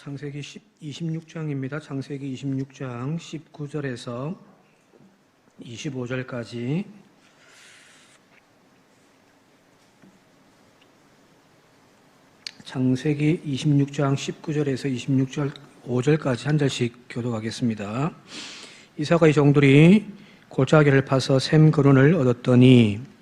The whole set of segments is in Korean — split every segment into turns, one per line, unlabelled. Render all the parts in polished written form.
창세기 26장입니다. 창세기 26장 19절에서 25절까지 창세기 26장 19절에서 26절 5절까지 한 절씩 교독하겠습니다. 이삭의 종들이 골짜기를 파서 샘 근원을 얻었더니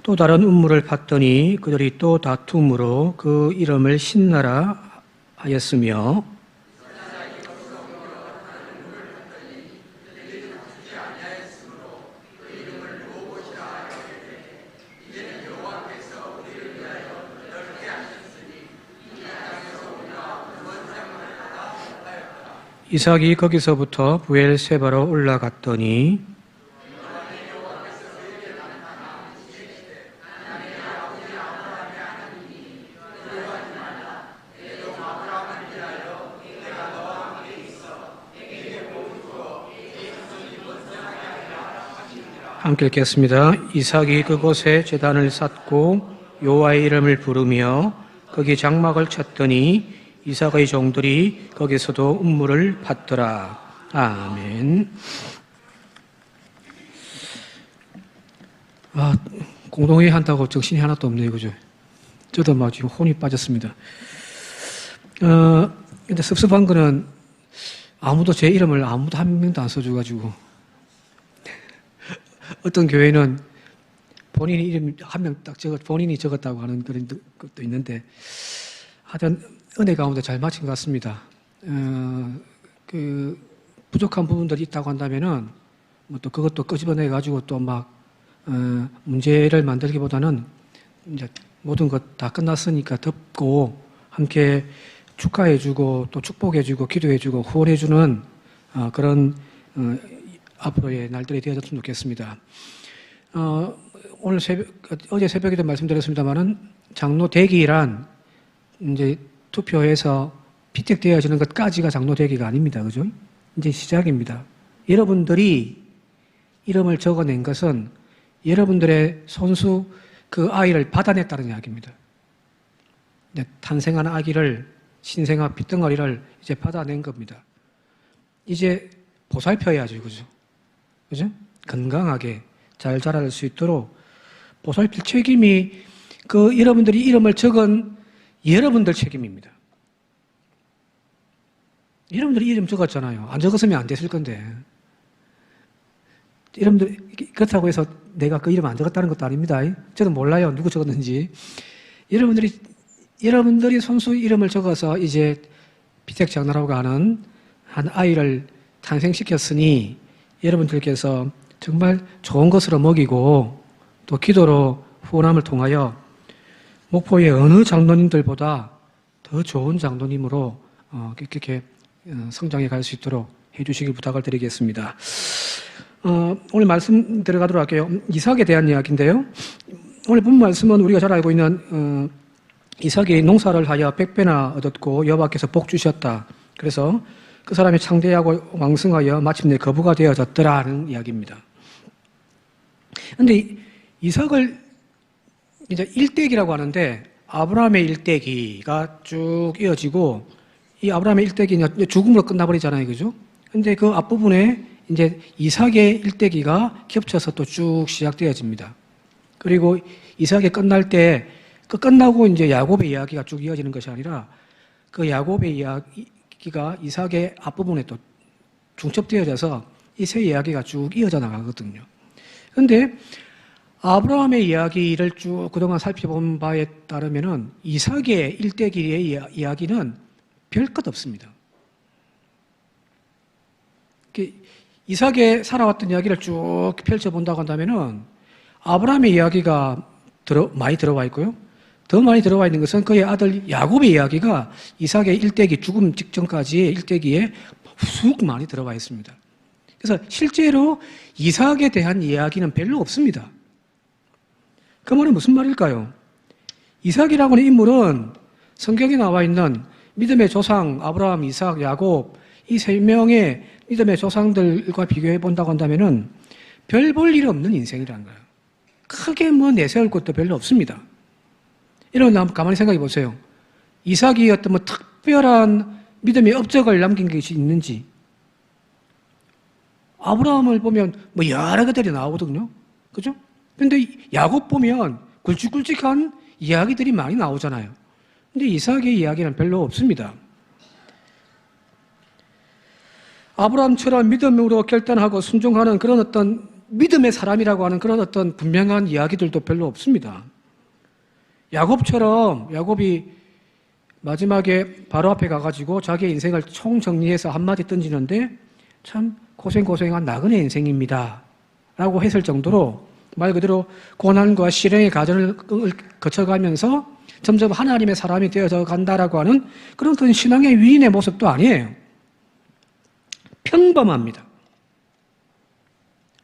또 다른 우물을 팠더니 그들이 또 다툼으로 그 이름을 신나라 하였으며 이삭이 거기서부터 부엘세바로 올라갔더니 함께 읽겠습니다. 이삭이 그곳에 제단을 쌓고 여호와의 이름을 부르며 거기 장막을 쳤더니 이삭의 종들이 거기서도 우물을 팠더라. 아멘. 공동회의 한다고 정신이 하나도 없네요. 그죠? 저도 막 지금 혼이 빠졌습니다. 근데 섭섭한 거는 아무도 제 이름을 아무도 한 명도 안 써줘가지고 어떤 교회는 본인이 이름 한 명 딱 본인이 적었다고 하는 그런 것도 있는데 하여튼 은혜 가운데 잘 맞힌 것 같습니다. 그 부족한 부분들이 있다고 한다면은 뭐 또 그것도 끄집어내 가지고 또 막 문제를 만들기보다는 이제 모든 것 다 끝났으니까 덮고 함께 축하해주고 또 축복해주고 기도해주고 후원해주는 그런 앞으로의 날들이 되어졌으면 좋겠습니다. 오늘 어제 새벽에도 말씀드렸습니다만은 장로 대기란 이제 투표해서 피택되어지는 것까지가 장로 대기가 아닙니다. 그죠? 이제 시작입니다. 여러분들이 이름을 적어낸 것은 여러분들의 손수 그 아이를 받아냈다는 이야기입니다. 탄생한 아기를 신생아 핏덩어리를 이제 받아낸 겁니다. 이제 보살펴야죠. 그죠? 그죠? 건강하게 잘 자랄 수 있도록 보살필 책임이 그 여러분들이 이름을 적은 여러분들 책임입니다. 여러분들이 이름 적었잖아요. 안 적었으면 안 됐을 건데. 여러분들 그렇다고 해서 내가 그 이름 안 적었다는 것도 아닙니다. 저도 몰라요. 누구 적었는지. 여러분들이 손수 이름을 적어서 이제 피택장로라고 하는 한 아이를 탄생시켰으니 여러분들께서 정말 좋은 것으로 먹이고 또 기도로 후원함을 통하여 목포의 어느 장로님들보다 더 좋은 장로님으로 이렇게 성장해 갈 수 있도록 해주시길 부탁을 드리겠습니다. 오늘 말씀 들어가도록 할게요. 이삭에 대한 이야기인데요. 오늘 본 말씀은 우리가 잘 알고 있는 이삭이 농사를 하여 100배나 얻었고 여호와께서 복 주셨다. 그래서 그 사람이 창대하고 왕성하여 마침내 거부가 되어졌더라는 이야기입니다. 그런데 이삭을 이제 일대기라고 하는데 아브라함의 일대기가 쭉 이어지고 이 아브라함의 일대기는 죽음으로 끝나버리잖아요. 그죠? 근데 그 앞부분에 이제 이삭의 일대기가 겹쳐서 또 쭉 시작되어집니다. 그리고 이삭이 끝날 때 그 끝나고 이제 야곱의 이야기가 쭉 이어지는 것이 아니라 그 야곱의 이야기가 이삭의 앞부분에 또 중첩되어져서 이 세 이야기가 쭉 이어져 나가거든요. 그런데 아브라함의 이야기를 쭉 그동안 살펴본 바에 따르면은 이삭의 일대기의 이야기는 별 것 없습니다. 이삭의 살아왔던 이야기를 쭉 펼쳐본다고 한다면은 아브라함의 이야기가 많이 들어와 있고요. 더 많이 들어와 있는 것은 그의 아들 야곱의 이야기가 이삭의 일대기 죽음 직전까지의 일대기에 쑥 많이 들어와 있습니다. 그래서 실제로 이삭에 대한 이야기는 별로 없습니다. 그 말은 무슨 말일까요? 이삭이라고 하는 인물은 성경에 나와 있는 믿음의 조상 아브라함, 이삭, 야곱 이 세 명의 믿음의 조상들과 비교해 본다고 한다면은 별 볼 일 없는 인생이라는 거예요. 크게 뭐 내세울 것도 별로 없습니다. 이런 거 가만히 생각해 보세요. 이삭이 어떤 뭐 특별한 믿음의 업적을 남긴 것이 있는지. 아브라함을 보면 뭐 여러 것들이 나오거든요. 그죠? 근데 야곱 보면 굵직굵직한 이야기들이 많이 나오잖아요. 근데 이삭의 이야기는 별로 없습니다. 아브라함처럼 믿음으로 결단하고 순종하는 그런 어떤 믿음의 사람이라고 하는 그런 어떤 분명한 이야기들도 별로 없습니다. 야곱이 마지막에 바로 앞에 가가지고 자기의 인생을 총정리해서 한마디 던지는데 참 고생한 나그네 인생입니다 라고 했을 정도로 말 그대로 고난과 실행의 과정을 거쳐가면서 점점 하나님의 사람이 되어져 간다라고 하는 그런 어떤 신앙의 위인의 모습도 아니에요. 평범합니다.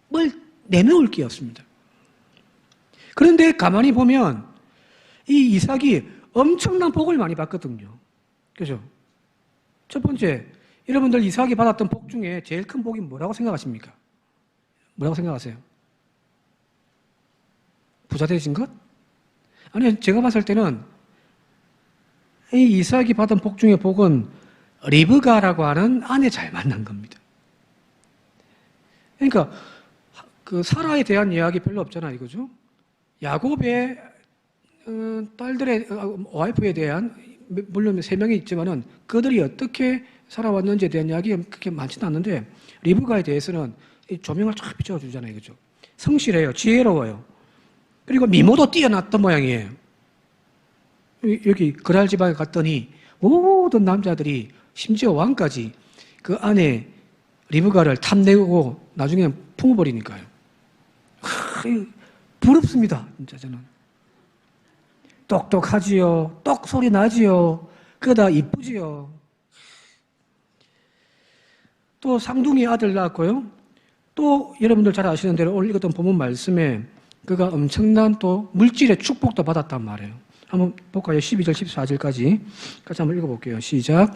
뭘 내놓을 게 없습니다. 그런데 가만히 보면 이 이삭이 엄청난 복을 많이 받거든요. 그죠? 첫 번째, 여러분들 이삭이 받았던 복 중에 제일 큰 복이 뭐라고 생각하십니까? 뭐라고 생각하세요? 부자 되신 것? 아니요, 제가 봤을 때는 이 이삭이 받은 복 중에 복은 리브가라고 하는 아내 잘 만난 겁니다. 그러니까 그 사라에 대한 이야기 별로 없잖아요, 그죠? 야곱의 딸들의 와이프에 대한 물론 3명이 있지만은 그들이 어떻게 살아왔는지에 대한 이야기가 그렇게 많지는 않는데 리브가에 대해서는 조명을 쫙 비춰주잖아요, 그죠? 성실해요, 지혜로워요. 그리고 미모도 뛰어났던 모양이에요. 여기 그랄 지방에 갔더니 모든 남자들이 심지어 왕까지 그 아내 리브가를 탐내고 나중에는 품어버리니까요. 부럽습니다, 진짜 저는. 똑똑하지요, 똑소리 나지요, 그러다 이쁘지요. 또 쌍둥이 아들 낳았고요. 또 여러분들 잘 아시는 대로 오늘 읽었던 본문 말씀에 그가 엄청난 또 물질의 축복도 받았단 말이에요. 한번 볼까요? 12절, 14절까지 같이 한번 읽어볼게요. 시작.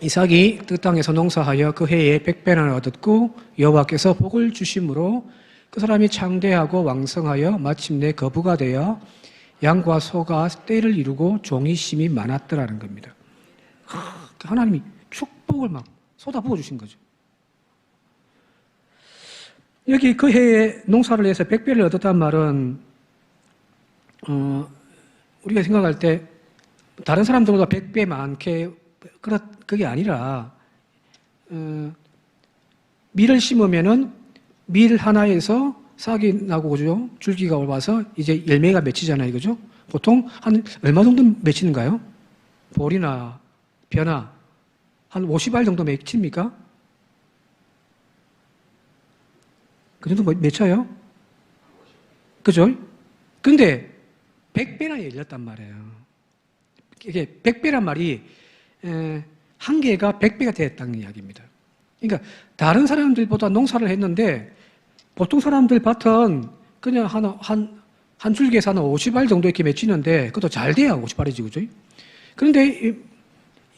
이삭이 그 땅에서 농사하여 그 해에 100배나 얻었고 여호와께서 복을 주심으로 그 사람이 창대하고 왕성하여 마침내 거부가 되어 양과 소가 떼를 이루고 종이 심이 많았더라는 겁니다. 하나님이 축복을 막 쏟아부어 주신 거죠. 여기 그 해에 농사를 해서 100배를 얻었단 말은 우리가 생각할 때 다른 사람들보다 100배 많게 그게 아니라 밀을 심으면은 밀 하나에서 싹이 나고 그죠? 줄기가 올라와서 이제 열매가 맺히잖아요, 그죠? 보통 한 얼마 정도 맺히는가요? 볼이나 벼나 한 50알 정도 맺힙니까? 그 정도 맺혀요? 그죠? 근데 100배나 열렸단 말이에요. 이게 100배란 말이 한 개가 100배가 됐다는 이야기입니다. 그러니까 다른 사람들보다 농사를 했는데 보통 사람들 밭은 그냥 한 줄기에서 한 50알 정도 이렇게 맺히는데 그것도 잘 돼야 50알이지, 그죠? 그런데 이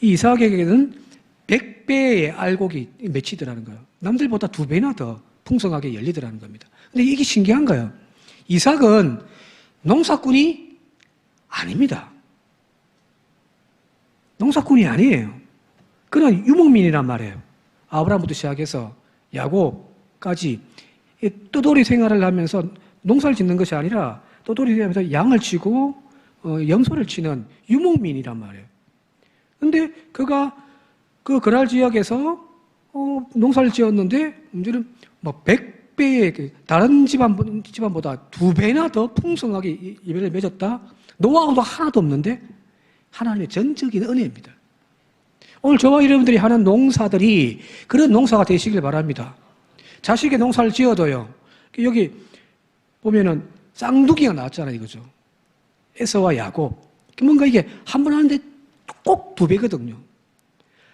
이삭에게는 100배의 알곡이 맺히더라는 거예요. 남들보다 2배나 더 풍성하게 열리더라는 겁니다. 근데 이게 신기한 거예요. 이삭은 농사꾼이 아닙니다. 농사꾼이 아니에요. 그는 유목민이란 말이에요. 아브라함부터 시작해서 야곱까지 떠돌이 생활을 하면서 농사를 짓는 것이 아니라 떠돌이 하면서 양을 치고 염소를 치는 유목민이란 말이에요. 근데 그가 그 거랄 지역에서 농사를 지었는데 문제는 뭐 100배의 다른 집안보다 2배나 더 풍성하게 열매를 맺었다. 노하우도 하나도 없는데 하나님의 전적인 은혜입니다. 오늘 저와 여러분들이 하는 농사들이 그런 농사가 되시길 바랍니다. 자식의 농사를 지어도요. 여기 보면은 쌍둥이가 나왔잖아요, 이거죠. 에서와 야곱. 뭔가 이게 한 번 하는데 꼭 2배거든요.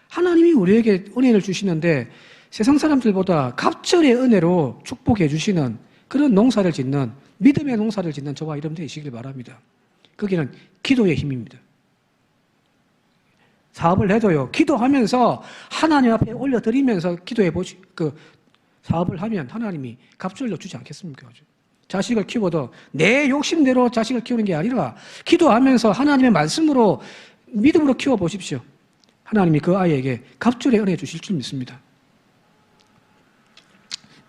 하나님이 우리에게 은혜를 주시는데 세상 사람들보다 갑절의 은혜로 축복해 주시는 그런 농사를 짓는 믿음의 농사를 짓는 저와 여러분 되시길 바랍니다. 거기는 기도의 힘입니다. 사업을 해도요, 기도하면서 하나님 앞에 올려드리면서 사업을 하면 하나님이 값줄로 주지 않겠습니까? 자식을 키워도 내 욕심대로 자식을 키우는 게 아니라 기도하면서 하나님의 말씀으로 믿음으로 키워보십시오. 하나님이 그 아이에게 값줄의 은혜 주실 줄 믿습니다.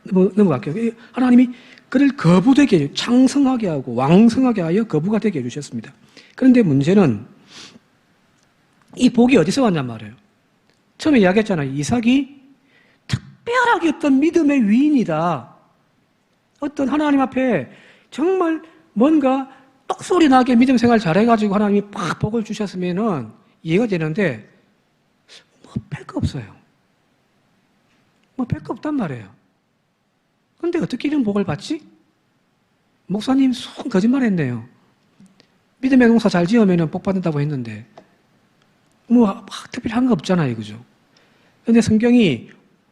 넘어갈게요. 하나님이 그를 거부되게 창성하게 하고 왕성하게 하여 거부가 되게 해주셨습니다. 그런데 문제는 이 복이 어디서 왔냔 말이에요. 처음에 이야기했잖아요. 이삭이 특별하게 어떤 믿음의 위인이다. 어떤 하나님 앞에 정말 뭔가 똑소리 나게 믿음 생활 잘해가지고 하나님이 팍 복을 주셨으면은 이해가 되는데, 별 거 없어요. 별 거 없단 말이에요. 근데 어떻게 이런 복을 받지? 목사님 손 거짓말 했네요. 믿음의 농사 잘 지으면 복 받는다고 했는데, 특별히 한 거 없잖아요. 그죠? 근데 성경이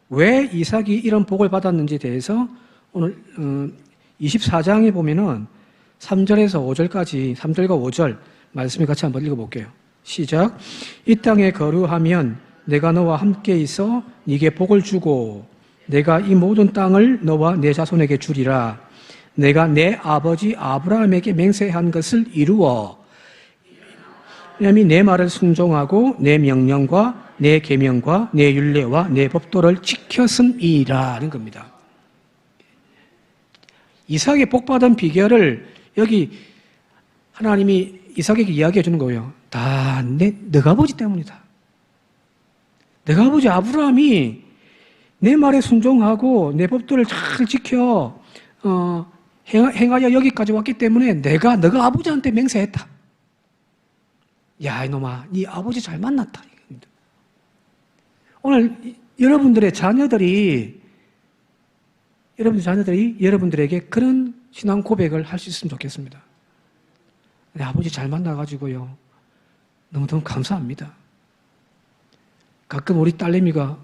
왜 이삭이 이런 복을 받았는지에 대해서 오늘 24장에 보면은 3절에서 5절까지 3절과 5절 말씀을 같이 한번 읽어볼게요. 시작. 이 땅에 거류하면 내가 너와 함께 있어 네게 복을 주고 내가 이 모든 땅을 너와 내 자손에게 주리라. 내가 내 아버지 아브라함에게 맹세한 것을 이루어 왜냐하면 내 말을 순종하고 내 명령과 내 계명과 내 율례와 내 법도를 지켰음이라는 겁니다. 이삭의 복받은 비결을 여기 하나님이 이삭에게 이야기해 주는 거예요. 다 너가 아버지 때문이다. 너가 아버지 아브라함이 내 말에 순종하고 내 법도를 잘 지켜 행하여 여기까지 왔기 때문에 너가 아버지한테 맹세했다. 야 이놈아, 네 아버지 잘 만났다. 오늘 여러분들의 자녀들이 여러분들에게 그런 신앙 고백을 할 수 있으면 좋겠습니다. 내 아버지 잘 만나가지고요, 너무너무 감사합니다. 가끔 우리 딸내미가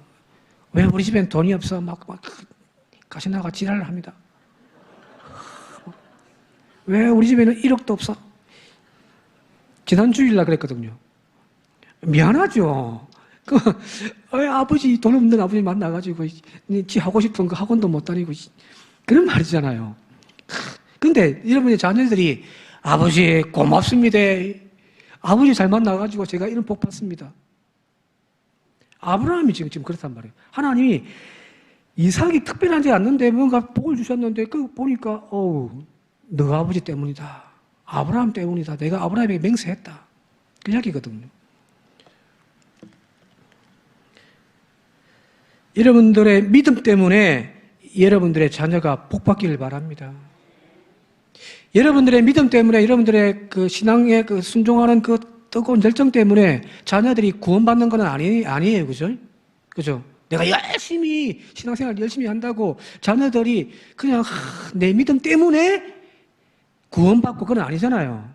왜 우리 집엔 돈이 없어? 막 가시나가 지랄을 합니다. 왜 우리 집에는 1억도 없어? 지난 주일날 그랬거든요. 미안하죠. 왜 아버지, 돈 없는 아버지 만나가지고, 지 하고 싶은 거 학원도 못 다니고, 그런 말이잖아요. 근데 여러분의 자녀들이, 아버지, 고맙습니다. 아버지 잘 만나가지고 제가 이런 복 받습니다. 아브라함이 지금 그렇단 말이에요. 하나님이 이삭이 특별하지 않는데 뭔가 복을 주셨는데, 보니까, 너가 아버지 때문이다. 아브라함 때문이다. 내가 아브라함에게 맹세했다. 그 이야기거든요. 여러분들의 믿음 때문에 여러분들의 자녀가 복받기를 바랍니다. 여러분들의 믿음 때문에 여러분들의 그 신앙에 그 순종하는 그 뜨거운 열정 때문에 자녀들이 구원받는 건 아니에요. 그죠? 그죠? 내가 열심히 신앙생활 열심히 한다고 자녀들이 그냥 내 믿음 때문에 구원받고 그건 아니잖아요.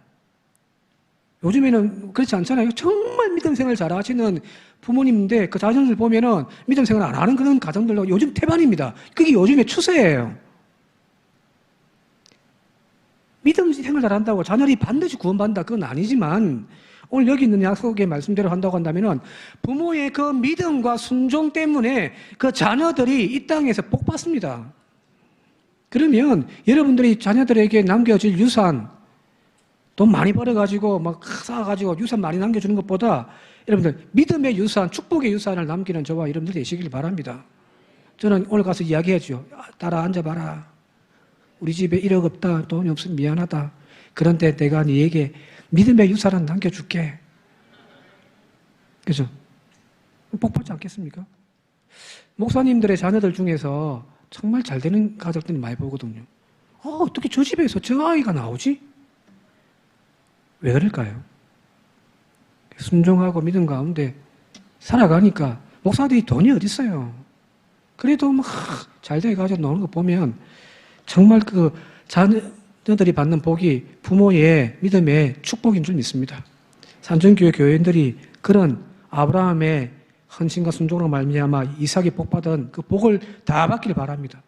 요즘에는 그렇지 않잖아요. 정말 믿음 생활 잘 하시는 부모님인데 그 자녀들 보면은 믿음 생활 안 하는 그런 가정들로 요즘 태반입니다. 그게 요즘의 추세예요. 믿음 생활 잘 한다고 자녀들이 반드시 구원받는다 그건 아니지만 오늘 여기 있는 약속의 말씀대로 한다고 한다면은 부모의 그 믿음과 순종 때문에 그 자녀들이 이 땅에서 복 받습니다. 그러면 여러분들이 자녀들에게 남겨질 유산, 돈 많이 벌어가지고 막 쌓아가지고 유산 많이 남겨주는 것보다 여러분들 믿음의 유산, 축복의 유산을 남기는 저와 여러분들 되시길 바랍니다. 저는 오늘 가서 이야기하죠. 따라 앉아봐라. 우리 집에 1억 없다. 돈이 없으면 미안하다. 그런데 내가 네에게 믿음의 유산을 남겨줄게. 그죠? 복 받지 않겠습니까? 목사님들의 자녀들 중에서 정말 잘 되는 가족들이 많이 보거든요. 어떻게 저 집에서 저 아이가 나오지? 왜 그럴까요? 순종하고 믿음 가운데 살아가니까 목사들이 돈이 어디 있어요? 그래도 막 잘 돼가지고 노는 거 보면 정말 그 자녀들이 받는 복이 부모의 믿음의 축복인 줄 믿습니다. 산정교회 교회인들이 그런 아브라함의 헌신과 순종으로 말미암아 이삭이 복받은 그 복을 다 받기를 바랍니다.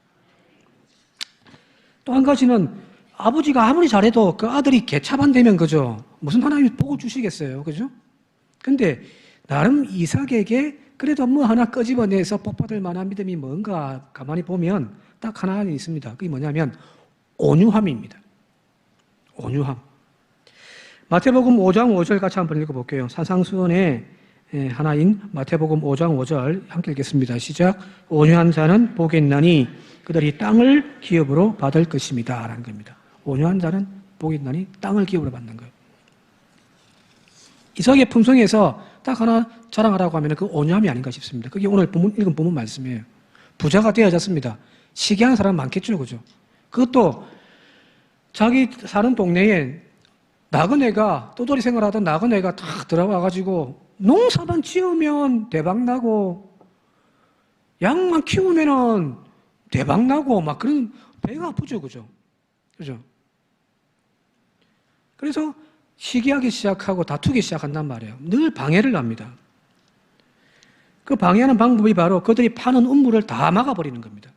또 한 가지는 아버지가 아무리 잘해도 그 아들이 개차반되면 그죠? 무슨 하나님이 복을 주시겠어요? 그죠? 근데 나름 이삭에게 그래도 뭐 하나 끄집어내서 복받을 만한 믿음이 뭔가 가만히 보면 딱 하나 있습니다. 그게 뭐냐면 온유함입니다. 온유함. 마태복음 5장 5절 같이 한번 읽어볼게요. 산상수훈의 하나인 마태복음 5장 5절 함께 읽겠습니다. 시작. 온유한 자는 복이 있나니 그들이 땅을 기업으로 받을 것입니다. 라는 겁니다. 온유한 자는 복이 있나니 땅을 기업으로 받는 거예요. 이삭의 품성에서 딱 하나 자랑하라고 하면 그 온유함이 아닌가 싶습니다. 그게 오늘 읽은 본문 말씀이에요. 부자가 되어졌습니다. 시기하는 사람 많겠죠, 그죠? 그것도 자기 사는 동네에 나그네가, 떠돌이 생활하던 나그네가 탁 들어와가지고 농사만 지으면 대박나고 양만 키우면은 대박나고 막 그런 배가 아프죠, 그죠? 그죠? 그래서 시기하기 시작하고 다투기 시작한단 말이에요. 늘 방해를 합니다. 그 방해하는 방법이 바로 그들이 파는 음물을 다 막아버리는 겁니다.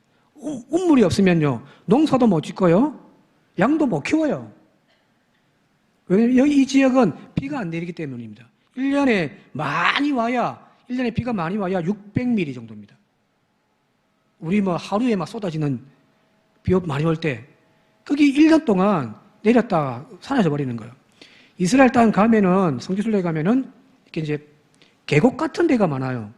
음물이 없으면요, 농사도 못 짓고요, 양도 못 키워요. 왜냐면 이 지역은 비가 안 내리기 때문입니다. 1년에 비가 많이 와야 600mm 정도입니다. 우리 뭐 하루에 막 쏟아지는 비 많이 올 때, 거기 1년 동안 내렸다가 사라져 버리는 거예요. 이스라엘 땅 가면은, 성지순례 가면은, 이렇게 이제 계곡 같은 데가 많아요.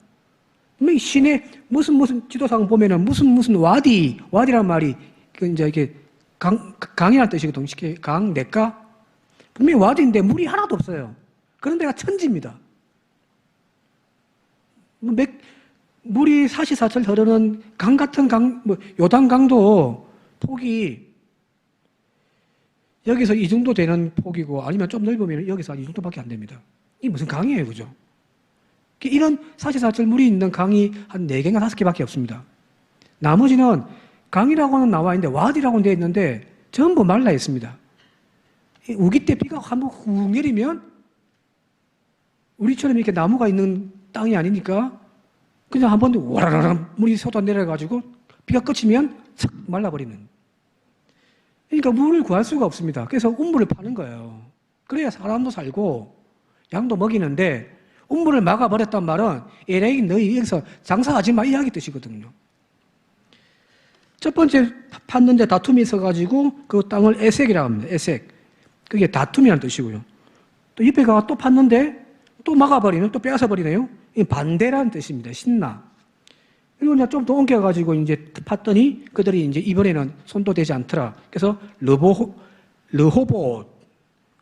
시내 무슨 지도상 보면은 무슨 와디란 말이, 그 이제 이렇게 강이라는 뜻이거든요. 쉽게 강, 냇가? 분명히 와디인데 물이 하나도 없어요. 그런 데가 천지입니다. 물이 사시사철 흐르는 강 같은 요단강도 폭이 여기서 이 정도 되는 폭이고, 아니면 좀 넓으면 여기서 이 정도밖에 안 됩니다. 이게 무슨 강이에요, 그죠? 이런 사시사철 물이 있는 강이 한 4개인가 5개밖에 없습니다. 나머지는 강이라고는 나와 있는데 와디라고는 되어 있는데 전부 말라 있습니다. 우기 때 비가 한번 훅 내리면 우리처럼 이렇게 나무가 있는 땅이 아니니까 그냥 한번 와라라라 물이 쏟아 내려가지고 비가 그치면 싹 말라버리는. 그러니까 물을 구할 수가 없습니다. 그래서 음물을 파는 거예요. 그래야 사람도 살고 양도 먹이는데, 음물을 막아버렸단 말은 에레이 너희 여기서 장사하지 마, 이 이야기 뜻이거든요. 첫 번째 팠는데 다툼이 있어가지고 그 땅을 에색이라고 합니다. 에색. 그게 다툼이라는 뜻이고요. 또 옆에 가서 또 팠는데 또 막아버리는, 또 빼앗아버리네요. 이 반대라는 뜻입니다. 신나. 그리고 이제 좀 더 옮겨가지고 이제 팠더니 그들이 이제 이번에는 손도 대지 않더라. 그래서 르호보,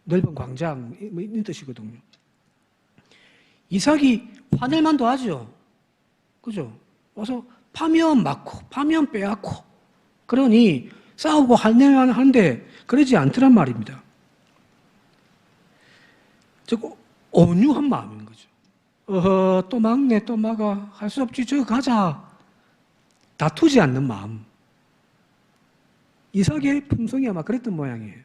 넓은 광장, 뭐 이런 뜻이거든요. 이삭이 화낼만도 하죠. 그죠? 와서 파면 맞고, 파면 빼앗고, 그러니 싸우고 화낼만 하는데 그러지 않더란 말입니다. 즉, 온유한 마음인 거죠. 또 막네, 또 막아. 할 수 없지, 저거 가자. 다투지 않는 마음. 이삭의 품성이 아마 그랬던 모양이에요.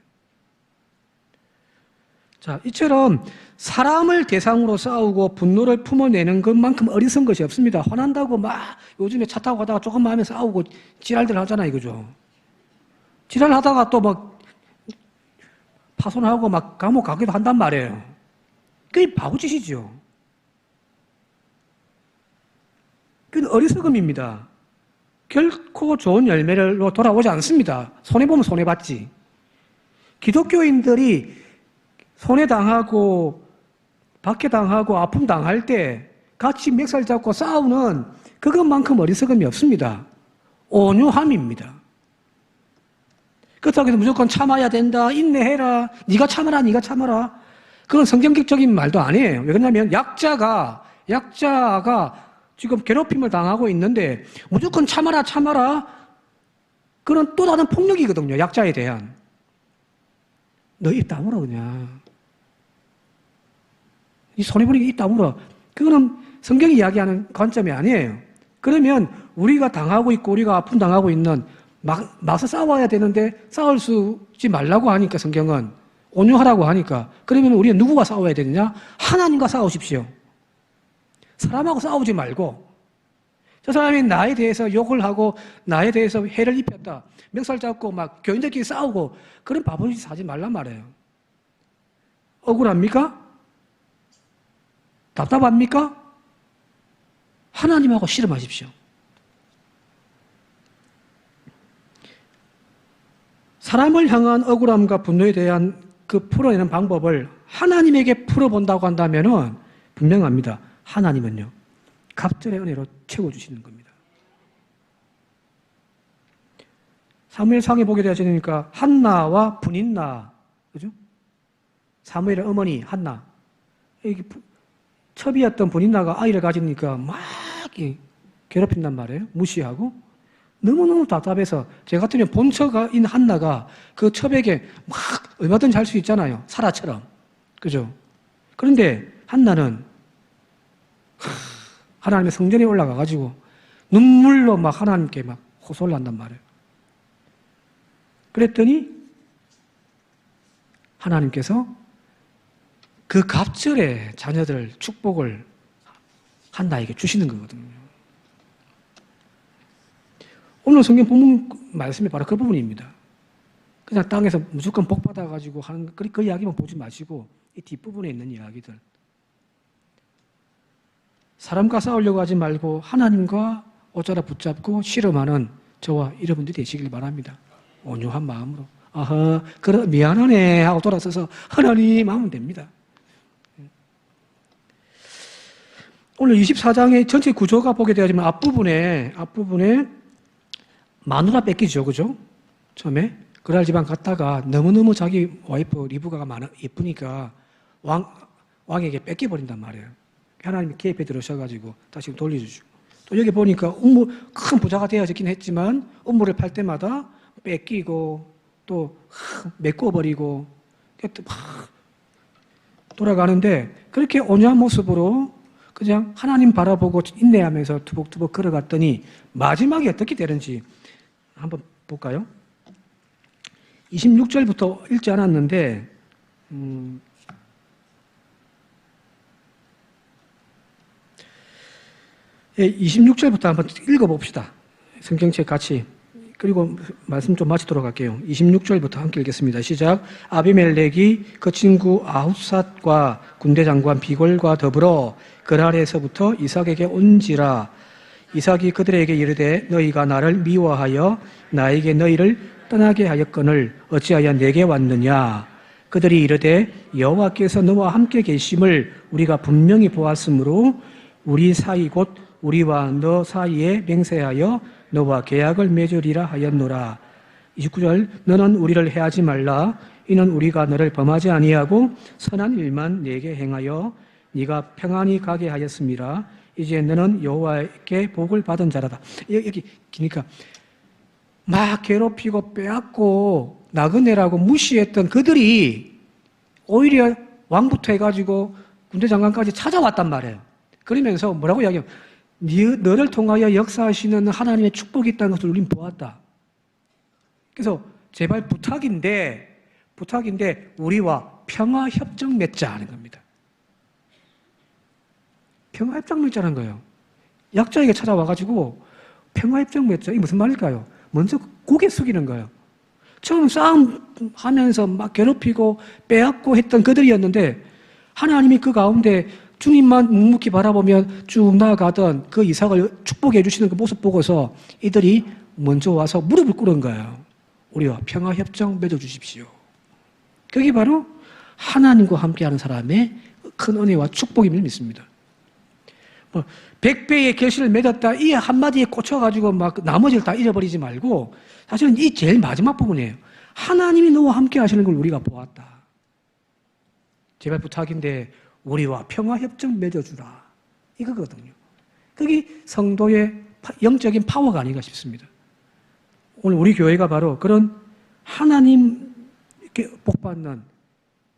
자, 이처럼 사람을 대상으로 싸우고 분노를 품어내는 것만큼 어리석은 것이 없습니다. 화난다고 막 요즘에 차 타고 가다가 조금 마음에 싸우고 지랄들 하잖아요, 그죠? 지랄하다가 또 막 파손하고 막 감옥 가기도 한단 말이에요. 그게 바보짓이죠. 그건 어리석음입니다. 결코 좋은 열매로 돌아오지 않습니다. 손해보면 손해봤지. 기독교인들이 손해당하고 박해당하고 아픔당할 때 같이 멱살 잡고 싸우는 그것만큼 어리석음이 없습니다. 온유함입니다. 그렇다고 해서 무조건 참아야 된다, 인내해라, 네가 참아라, 네가 참아라. 그건 성경적인 말도 아니에요. 왜 그러냐면 약자가 지금 괴롭힘을 당하고 있는데 무조건 참아라, 그건 또 다른 폭력이거든요. 약자에 대한. 너 입 다물어 그냥. 이 손해보니까 입 다물어. 그거는 성경이 이야기하는 관점이 아니에요. 그러면 우리가 당하고 있고 우리가 아픔 당하고 있는 막서 싸워야 되는데 싸울 수지 말라고 하니까 성경은 온유하라고 하니까, 그러면 우리는 누구와 싸워야 되느냐? 하나님과 싸우십시오. 사람하고 싸우지 말고, 저 사람이 나에 대해서 욕을 하고 나에 대해서 해를 입혔다, 멱살 잡고 막 교인들끼리 싸우고 그런 바보짓 하지 말란 말이에요. 억울합니까? 답답합니까? 하나님하고 씨름하십시오. 사람을 향한 억울함과 분노에 대한 그 풀어내는 방법을 하나님에게 풀어본다고 한다면은 분명합니다. 하나님은요, 갑절의 은혜로 채워주시는 겁니다. 사무엘상에 보게 되어지니까 한나와 분인나, 그죠? 사무엘의 어머니 한나, 첩이었던 분인나가 아이를 가지니까 막 괴롭힌단 말이에요. 무시하고. 너무너무 답답해서, 제 같으면 본처인 한나가 그 첩에게 막 얼마든지 할 수 있잖아요. 사라처럼. 그죠? 그런데 한나는 하나님의 성전에 올라가가지고 눈물로 막 하나님께 막 호소를 한단 말이에요. 그랬더니 하나님께서 그 갑절의 자녀들 축복을 한나에게 주시는 거거든요. 오늘 성경 본문 말씀이 바로 그 부분입니다. 그냥 땅에서 무조건 복 받아가지고 하는 그 이야기만 보지 마시고 이 뒷부분에 있는 이야기들. 사람과 싸우려고 하지 말고 하나님과 어쩌다 붙잡고 씨름하는 저와 여러분들이 되시길 바랍니다. 온유한 마음으로. 그래, 미안하네 하고 돌아서서 하나님 하면 됩니다. 오늘 24장의 전체 구조가 보게 되어지면 앞부분에 마누라 뺏기죠. 그죠? 처음에. 그랄 집안 갔다가 너무너무 자기 와이프 리브가가 예쁘니까 왕에게 뺏겨버린단 말이에요. 하나님이 개입해 들어오셔가지고 다시 돌려주시고. 또 여기 보니까 큰 부자가 되어지긴 했지만 업무를 팔 때마다 뺏기고 또 메꿔버리고 막 돌아가는데 그렇게 온유한 모습으로 그냥 하나님 바라보고 인내하면서 투벅투벅 걸어갔더니 마지막에 어떻게 되는지 한번 볼까요? 26절부터 읽지 않았는데 26절부터 한번 읽어봅시다. 성경책 같이. 그리고 말씀 좀 마치도록 할게요. 26절부터 함께 읽겠습니다. 시작. 아비멜렉이 그 친구 아훗삿과 군대 장관 비골과 더불어 그랄에서부터 이삭에게 온지라. 이삭이 그들에게 이르되 너희가 나를 미워하여 나에게 너희를 떠나게 하였거늘 어찌하여 내게 왔느냐. 그들이 이르되 여호와께서 너와 함께 계심을 우리가 분명히 보았으므로 우리 사이 곧 우리와 너 사이에 맹세하여 너와 계약을 맺으리라 하였노라. 29절. 너는 우리를 해하지 말라. 이는 우리가 너를 범하지 아니하고 선한 일만 내게 행하여 네가 평안히 가게 하였음이라. 이제 너는 여호와께 복을 받은 자라다. 여기 기니까 막 괴롭히고 빼앗고 나그네라고 무시했던 그들이 오히려 왕부터 해가지고 군대 장관까지 찾아왔단 말이에요. 그러면서 뭐라고 이야기해요? 너를 통하여 역사하시는 하나님의 축복이 있다는 것을 우린 보았다. 그래서 제발 부탁인데 우리와 평화협정 맺자 하는 겁니다. 평화협정 맺자는 거예요. 약자에게 찾아와가지고 평화협정 맺자. 이게 무슨 말일까요? 먼저 고개 숙이는 거예요. 처음 싸움하면서 막 괴롭히고 빼앗고 했던 그들이었는데 하나님이 그 가운데 주님만 묵묵히 바라보면 쭉 나아가던 그 이삭을 축복해 주시는 그 모습 보고서 이들이 먼저 와서 무릎을 꿇은 거예요. 우리와 평화협정 맺어주십시오. 그게 바로 하나님과 함께하는 사람의 큰 은혜와 축복임을 믿습니다. 100배의 결실을 맺었다 이 한마디에 꽂혀가지고 막 나머지를 다 잃어버리지 말고 사실은 이 제일 마지막 부분이에요. 하나님이 너와 함께 하시는 걸 우리가 보았다. 제발 부탁인데 우리와 평화협정 맺어주라. 이거거든요. 그게 성도의 영적인 파워가 아닌가 싶습니다. 오늘 우리 교회가 바로 그런 하나님께 복받는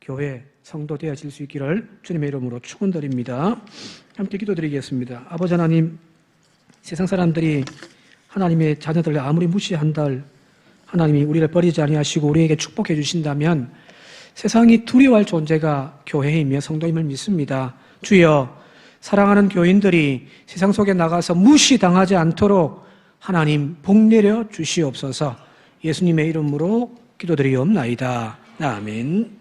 교회, 성도 되어질 수 있기를 주님의 이름으로 축원드립니다. 함께 기도드리겠습니다. 아버지 하나님, 세상 사람들이 하나님의 자녀들을 아무리 무시한들 하나님이 우리를 버리지 아니하시고 우리에게 축복해 주신다면 세상이 두려워할 존재가 교회이며 성도임을 믿습니다. 주여, 사랑하는 교인들이 세상 속에 나가서 무시당하지 않도록 하나님 복 내려 주시옵소서. 예수님의 이름으로 기도드리옵나이다. 아멘.